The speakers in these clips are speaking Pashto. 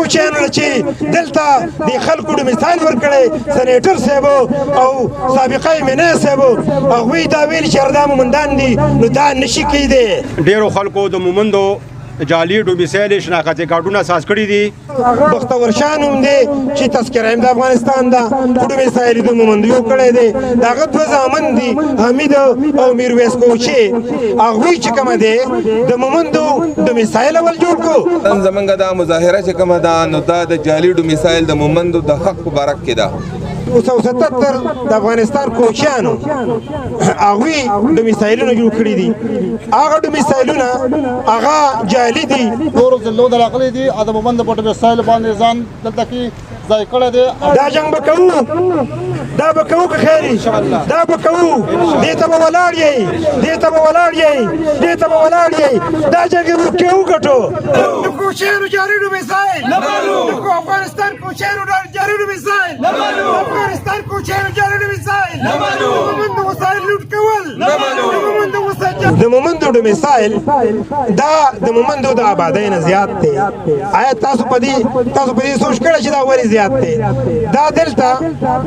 کوچیانو چې دلته د خلکو ډومیسایل ورکړی سنیټر صاحب او سابقه منی صاحب هغوی دا ویل چې دا مومندان دي نو دا نشي کیدی. ډیرو خلکو د مومندو جعلي ډومیسایل شناختي کارډونه اساس کړي دي. بختور شاه نوم دی چې تذکره د افغانستان ده خو ډومیسایل د مومندو یو کړی دی. د هغه دوه زامن دي حمید او میرویس کوچي هغوی چې کومه دی د مومندو ډومیسایل اول جوړ کړو. نن زمونږ دا مظاهره چې کومه ده نو دا د جعلي ډومیسایل د مومندو د حق په باره کې ده. 277 د افغانستان کوچیانو هغوی ډومیسایلونه جوړ کړي دي. هغه ډومیسایلونه هغه جعلي دي. نورو ضلعو د راغلي دي د مومند په ډومیسایل باندې ځان دلته کې ځای کړی دی. دا جنګ به کوو دا به کوو که خیر دا به کوو. دې ته به ولاړ یې دې ته به ولاړ یې دې ته به ولاړ یې دا جنګ به کوو ګټو. د کوچیانو جعلي ډومیسایل د افغانستان کوچیانو جعلي ډومیسایل افغانستان کوچیانو جعلي ډومیسایل د مومندو وسایل لوټ کول د مومندو ډومیسایل دا د مومندو د آبادۍ نه زیات دی. آیا تاسو په دې سوچ کړی چې دا ولې زیات دی؟ دا دلته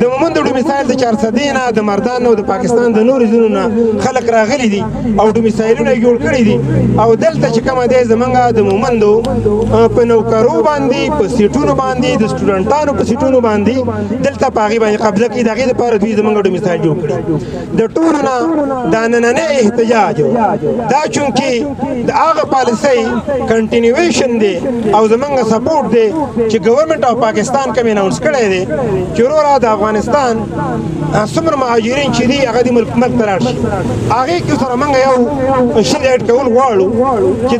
د مومندو ډومیسایل د 400 نه د مردان او د پاکستان د نورو ځایونو نه خلک راغلي دي او ډومیسایلونه یې جوړ کړي دي. او دلته چې کومه دی زمونږ د مومندو په نوکرو باندې په سیټونو باندې د سټوډنټانو په سیټونو باندې دلته په هغې باندې قبضه کوي. د هغې دپاره دوی زمونږ ډومیسایل جوړ کړي. د ټولو نه دا نننی احتجاج دا چونکې د هغه پالیسۍ کنټینیویشن دی او زمونږ سپورټ دی چې ګورنمنټ آف پاکستان کوم اناونس کړی دی چې وروره د افغانستان څومره مهاجرین چې دي هغه دې ملک ته لاړ شي. هغې کې سره موږ یو شی ایډ کول غواړو چې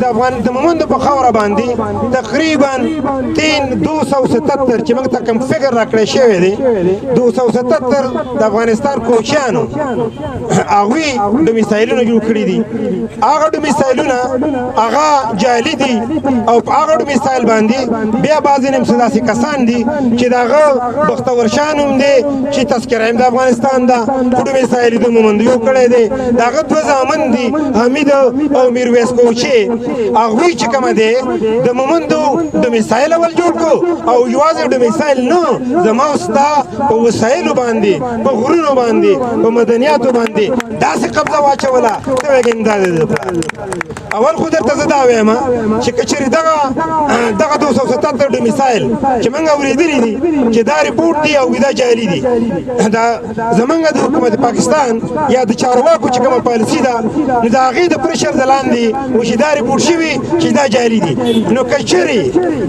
د مومندو په خاوره باندې تقریبا 277 چې موږ ته کوم فګر راکړی شوی دی 277 د افغانستان کوچیانو هغوی ډومیسایلونه جوړ کړي دي. هغه ډومیسایلونه هغه جعلي دي او په هغه ډومیسایل باندې بیا بعضې نیم څه داسې کسان دي چې د هغه بختور شاه نوم دی چې تذکره د افغانستان ده خو ډومیسایل د مومندو یو کړی دی. د هغه دوه زامن دي حمید او میرویس کوچي هغوی چې کومه دی د مومندو ډومیسایل اول جوړ کړو او یوازې ډومیسایل نه زما او ستا په وسایلو باندې په غرونو باندې په مدنیاتو باندې داسې قبضه واچوله ته وایې امداد دی. اول خو درته زه دا وایم چې که چېرې دغه 277 ډومیسایل چې موږ اورېدلي دي چې دا ریپورټ دی او دا جعلي دي دا زمونږ د حکومت پاکستان یا د چارواکو چې کومه پالیسي ده نو د هغې د پرشر د لاندې و چې دا ریپورټ شوي چې دا جعلي دي. نو که چېرې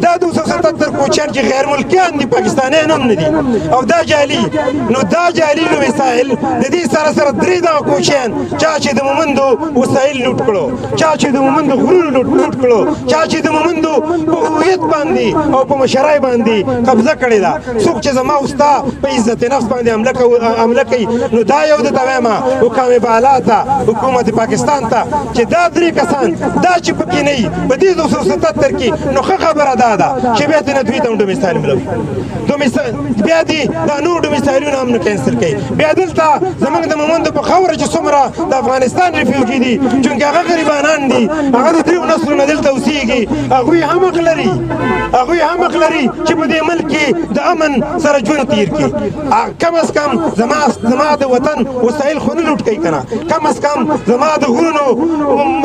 دا 277 کوچیان چې غیر ملکیان دي پاکستانیان هم نه دي او دا جعلي نو دا جعلي ډومیسایل د دې سره سره درې دغه کوچیان چا چې د مومندو وسایل لوټ کړو چا چې د مومندو غرونه لوټ کړو چا چې د مومندو په هویت باندې او په مشرۍ باندې قبضه کړې ده. څوک چې زما او ستا په عزت نفس باندې حمله کوي نو دا یو درته وایم حکام بالا ته حکومت پاکستان ته چې دا درې کسان دا چې پکې نه وي په دې 277 کې نو ښه خبره دا ده چې بیا ترې نه دوی ته هم ډومیسایل ملوي. بیا دې دا نور ډومیسایلونه هم نه کینسل کوي. بیا دلته زموږ د مومندو په خاوره چې څومره د افغانستان ریفیوجي دي چونکې هغه غریبانان دي هغه د دریو نسلونه دلته اوسېږي هغوی هم حق لري چې په دې ملک کې د امن سره ژوند تیر کړي. کم از کم زما د وطن وسایل خو نه لوټ کوي که نه کم از کم زما د غرونو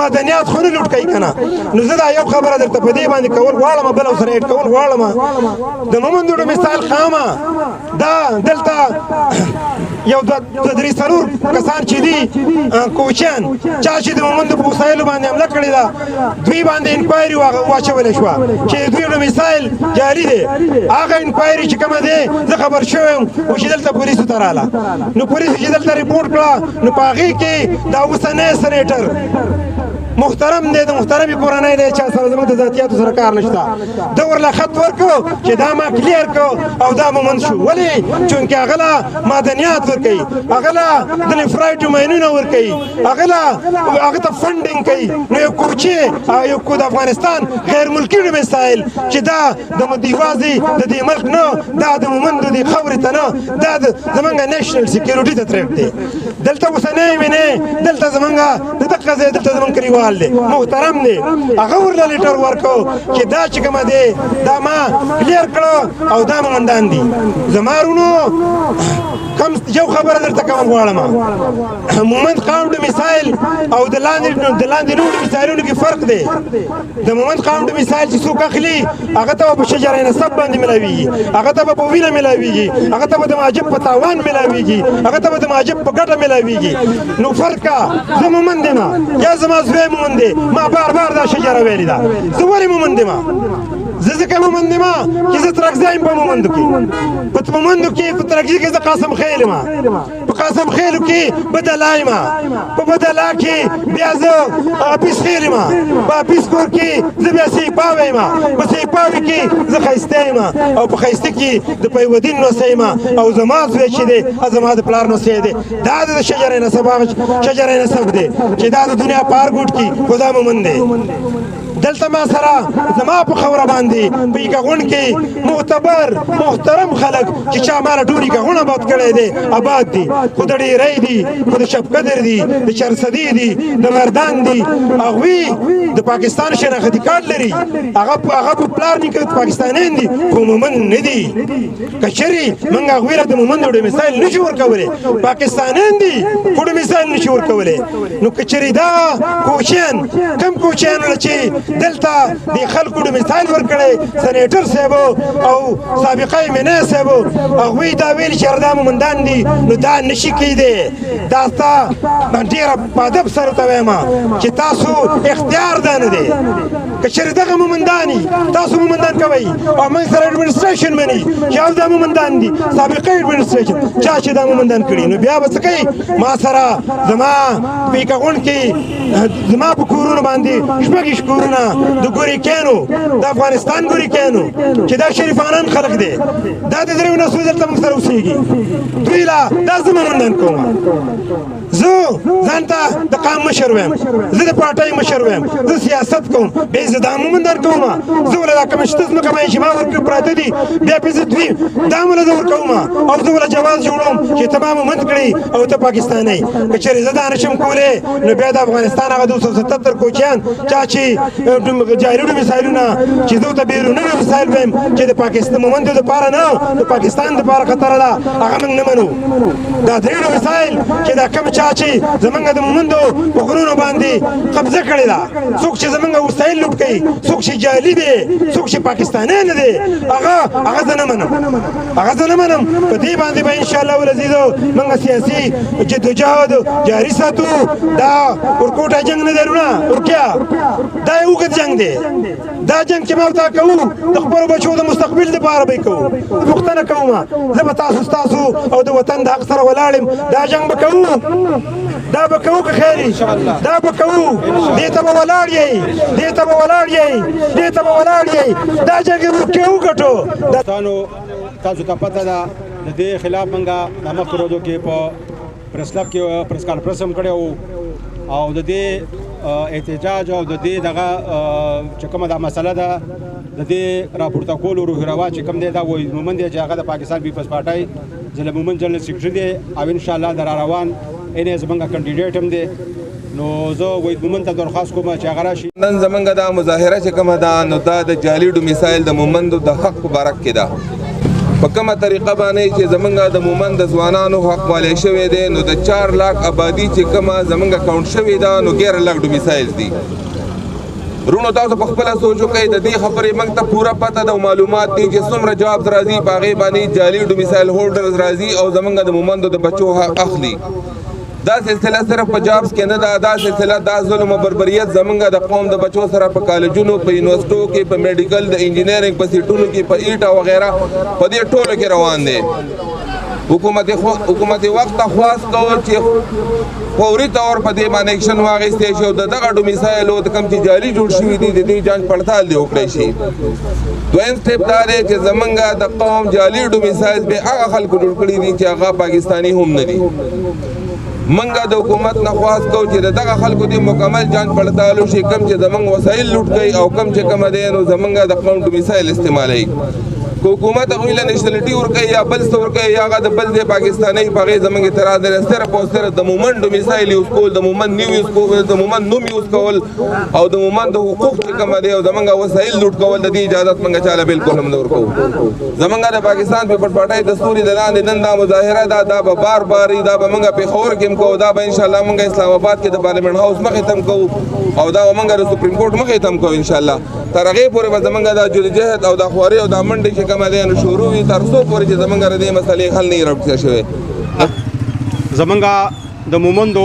مدنیات خو نه لوټ کوي که نه. نو زه دا یو خبره درته په دې باندې کول غواړم بل او سره ایډ کول غواړم د مومندو ډومیسایل خامه دا دلته یو دوه درې څلور کسان چې دي کوچیان چا چې د مومندو په وسایلو باندې حمله کړې ده دوی باندې انکوایري واچولی شوه چې دوی ډومیسایل جعلي دی. هغه انکوایري چې کومه دی زه خبر شوی یم چې دلته پولیسو ته راله نو پولیسو چې دلته ریپورټ کړه نو په هغې کې دا اوسنی سنیټر محترم دی د محترمې کورنۍ دی چا سره زموږ د ذاتیاتو سره کار نشته ده ورله خط ورکړو چې دا ما کلیر کړو او دا مومند شو. ولې چونکې هغه له معدنیات ورکوي هغه له د لیفرایټو ماینونه ورکوي هغه ته فنډینګ کوي. نو یو کوچی یو د افغانستان غیر ملکي ډومیسایل چې دا د یوازې د دې ملک نه دا د مومندو د خاورې ته نه دا زمونږ نیشنل سیکیورټي ته تریټ دی. دلته اوسنی وینې دلته زمونږ د دغه ځای دلته زمونږ کلیوال دی محترم دی هغه ورله لیټر ورکړو چې دا چې کومه دی دا ما کلیر کړو او دا مومندان دي زما ورونو کم یو خبره درته کوم غواړم مومند قوم ډومیسایل او د لاندې نورو ډومیسایلونو کې فرق دی د مومند قوم ډومیسایل چې څوک اخلي هغه ته په شجره نسب باندې ملاویږي هغه ته په وینه ملاویږي هغه ته د ماجب په تاوان ملاویږي هغه ته د ماجب په ګټه ملاویږي نو فرقه زه مومند یم یا زما زوی مومند دی ما بار بار دا شجره ویلې ده زه ولې مومند یم زه ځکه مومند یم چې زه ترکزی یم په مومندو کې په مومندو کې په ترکزي کې زه قاسم خیل یم په قاسم خیلو کې بدلا یم په بدلا کې بیا زه اپیس خیل یم په اپیس کور کې زه بیا سیپاوی یم په سیپاوي کې زه ښایسته یم او په ښایسته کې د پیودین نوسی یم او زما زوی چې دی زما د پلار نوسی دی دا د شجره نسب شجره نسب دی چې دا د دنیا په هر ګوټ کې خو دا مومند دی دلته ما سره زما په خبره باندې په یګغون کې معتبر محترم خلک چې چا مال ټولي غونه آباد کړي دي آباد دي خو د ډیرې دي خو د شپقدر دي د چرسدي دي د مردان دي هغوی د پاکستان شناختی کارت لري هغه په پلار نه کې پاکستانیان دي خو مومن نه دي کچري موږ هغوی له مومن د مثال نشو ورکولې پاکستانیان دي خو د مثال نشو ورکولې نو کچري دا کوچین کم کوچین چې دلته د خلکو د مثال ورکړي سنیټر صاحب او سابقه منه صاحب هغوی دا ویل چې دا مومندان دي نو دا نشي کېدی دا ستا ډېره په ادب سره ورته وایم چې تاسو اختیار دا نه دی که چېرې دغه مومندان تاسو مومندان کوئ او موږ سره اډمنسټریشن مني چې او دا مومندان دي سابقه اډمنسټریشن چا چې دا مومندان کړي نو بیا به څه کوي ما سره زما په یګغون کې زما په کورونو باندې شپږ کورونه د ګوریکانو د افغانستان ګوریکانو چې دا شریفانان خلق دي دا د دریو نسلو دلته موږ سره اوسېږي دوی لا دا زه مومندان کوم زه ځان ته د قام مشر ویم زه د پارټۍ مشر ویم زه سیاست کوم بیا زه دا مومندان کوم زه ولې دا کومه شته ځمکه باندې چې ما ورکړي پراته دي بیا پې زه دوی دا مله زه ورکوم او زه ولې جواز جوړوم چې ته ما مومند کړي او ته پاکستانی که چېرې زه دا نشم کولی نو بیا د افغانستان هغه 277 کوچیان چا چې جاري ډومیسایلونه چې زه ورته بیروني ډومیسایل ویم چې د پاکستان مومندو دپاره نه د پاکستان دپاره خطره ده هغه موږ نه منو دا درې ډومیسایل چې دا کوم چا چې زمونږ د مومندو په غرونو باندې قبضه کړې ده څوک چې زمونږ وسایل لوټ کوي څوک چې جعلي دی څوک چې پاکستانی نه دی هغه زه نه منم په دې باندې به انشاءالله والعزیزو موږ سیاسي جدوجهد جاري ساتو دا ورکوټه جنګ نه دی وروڼه ورکیا دا یو اوږد جنګ دی دا جنګ چې ما ورته کوو د خپلو بچو د مستقبل دپاره به یې کوو پوښتنه کوم زه به تاسو او د وطن د حق سره ولاړ یم دا جنګ به کوو دا به کوو که خیر دا به کوو دې ته به ولاړ یې دا جنګ به وګټو تاسو ته پته ده د دې خلاف موږ د مخکې ورځو کې په پریس کلب کې پریس کانفرنس هم کړی وو او د دې احتجاج او د دې دغه چې کومه دا مسله ده د دې راپورته کولو روح روا چې کوم دی دا وایي مومند دی چې هغه د پاکستان پیپلز پارټۍ ضلع مومند جنرال سیکرټري دی او انشاءالله د را روان ان زمونږ کینډیډیټ هم دی نو زه وایي مومند ته درخواست کوم چې هغه راشي نن زمونږ دا مظاهره چې کومه ده نو دا د جعلي ډومیسایل د مومندو د حق په باره کې ده په کومه طریقه باندې چې زمونږ د مومند د ځوانانو حق والی شوی دی نو د 4 لاک آبادي چې کومه زمونږ اکاونټ شوې ده نو 11 لاک ډومیسایل دي رونو تاسو په خپله سوچ وکئ د دې خبرې موږ ته پوره پته ده او معلومات دي چې څومره جوابز راځي په هغې باندې جعلي ډومیسایل هولډرز راځي او زمونږ د مومندو د بچو حق اخلي دا سلسله صرف په جابس کې نه ده دا سلسله دا ظلم او بربریت زمونږ د قوم د بچو سره په کالجونو په یونیورسټو کې په میډیکل د انجینرینګ په سیټونو کې په ایټ او وغیره په دې ټولو کې روان دی حکومت وخت خواست کول چې فوري طور په دې باندې اکشن واخیستی شي او دغه ډومیسایلو د کوم چې جعلي جوړ شوي دي د دې جانچ پړتال دې وکړی شي دویم سټیپ دا دی چې زمونږ د قوم جعلي ډومیسایل به هغه خلکو جوړ کړي دي چې هغه پاکستاني هم نه دي منګه د حکومت نه خواست کوو چې دغه خلکو دې مکمل جانچ پړتال وشي کوم چې زمونږ وسایل لوټ کوي او کوم چې کومه دی نو زمونږ د قوم ډومیسایل استعمالوي حکومت هغوی له نیشنلټي ورکوي یا بل څه ورکوي یا هغه د بل ځای پاکستاني په هغې زموږ اعتراض دی صرف او صرف د مومند ډومیسایل یوز کول د مومند نوم یوز کول او د مومند حقوق چې کومه دی او زموږ وسایل لوټ کول د دې اجازت موږ چاله بالکل هم نه ورکوو زموږ د پاکستان په پټپټۍ دستوري د لاندې نن دا مظاهره ده دا به بار بار دا به موږ پېښور کې هم کوو دا به انشاءالله موږ اسلام آباد کې د پارلیمنټ هاوس مخې ته هم کوو او دا به موږ د سپریم کورټ مخې ته هم کوو انشاءالله تر هغې پورې به زموږ دا جدوجهد او دا خواري او دا منډې چې کومه دی نو شروع وي تر څو پورې چې زموږ د دې مسلې حل نه وي راوټیا شوی زمونږ د مومندو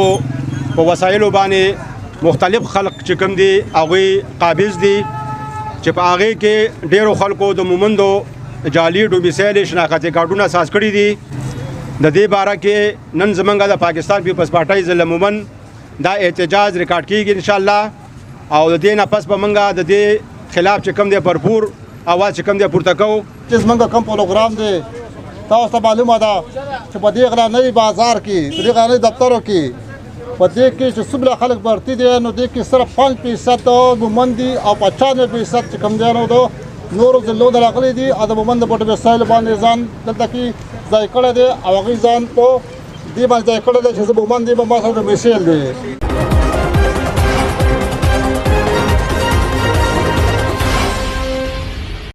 په وسایلو باندې مختلف خلق چې کوم دي هغوی قابض دي چې په هغې کې ډېرو خلکو د مومندو جعلي ډومیسایل شناختي کارډونه اساس کړي دي د دې باره کې نن زمونږ د پاکستان پیپلز پارټۍ ضلع مومند دا احتجاج ریکارډ کیږي انشاءالله او د دې نه پس به موږ د دې خلاف چې کوم دی بھرپور اواز چې کوم دی پورته کوو چې زموږ کوم پروګرام دی تاسو ته معلومه ده چې په دې غرانۍ بازار کې په دې غرانۍ دفترو کې په دې کې چې څومره خلک بھرتي دي نو دې کې صرف 5% مومند دي او 95% چې کوم دی نو د نورو ضلعو نه راغلي دي او د مومند په وسایل باندې ځان دلته کې ځای کړی دی او هغوی ځان په دې باندې ځای کړی دی چې زه مومند یم ما سره ډومیسایل دی